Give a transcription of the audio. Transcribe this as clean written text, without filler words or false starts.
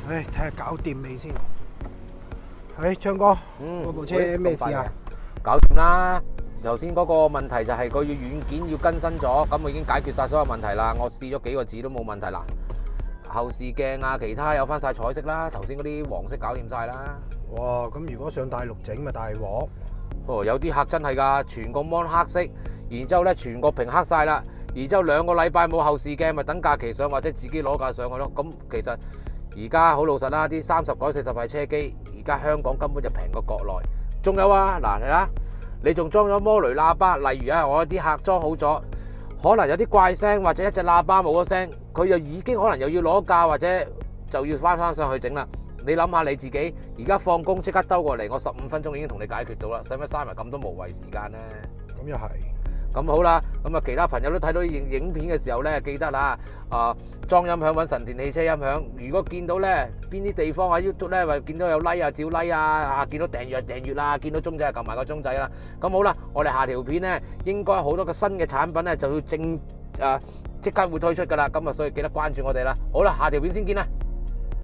唉，睇下搞掂未先。昌哥，嗰部車咩事啊？搞掂啦！頭先嗰個問題就係佢要軟件要更新咗，咁我已經解決晒所有問題啦。我試咗幾個字都冇問題啦。後視鏡啊，其他有翻晒彩色啦。頭先嗰啲黃色搞掂晒啦。哇！咁如果上大陸整咪大鑊。哦，有啲客真係㗎，全個 mon 黑色，然之後咧全個屏黑晒啦。然之後2個禮拜冇後視鏡，咪等假期上或者自己攞架上去咯。咁其實而家好老實啦，啲30改40係車機，而家香港根本就平過國內。仲有啊，嗱嚟啦，你仲裝咗摩雷喇叭，例如啊，我啲客裝好咗，可能有啲怪聲或者一隻喇叭冇咗聲，佢又已經可能又要攞架或者就要翻上去整啦。你諗下你自己，而家放工即刻兜過嚟，我15分鐘已經同你解決到啦，使乜嘥埋咁多無謂時間呢？咁又係。咁好啦，咁啊其他朋友都睇到影片嘅時候咧，記得啦，裝音響揾神田汽車音響。如果見到咧邊啲地方啊 YouTube 咧，話見到有 like 啊，照 like 啊，見到訂閱啦，見到鐘仔就撳埋個鐘仔啦。咁好啦，我哋下條片咧應該好多個新嘅產品咧就要即刻會推出噶啦。咁啊，所以記得關注我哋啦。好啦，下條片先見啦。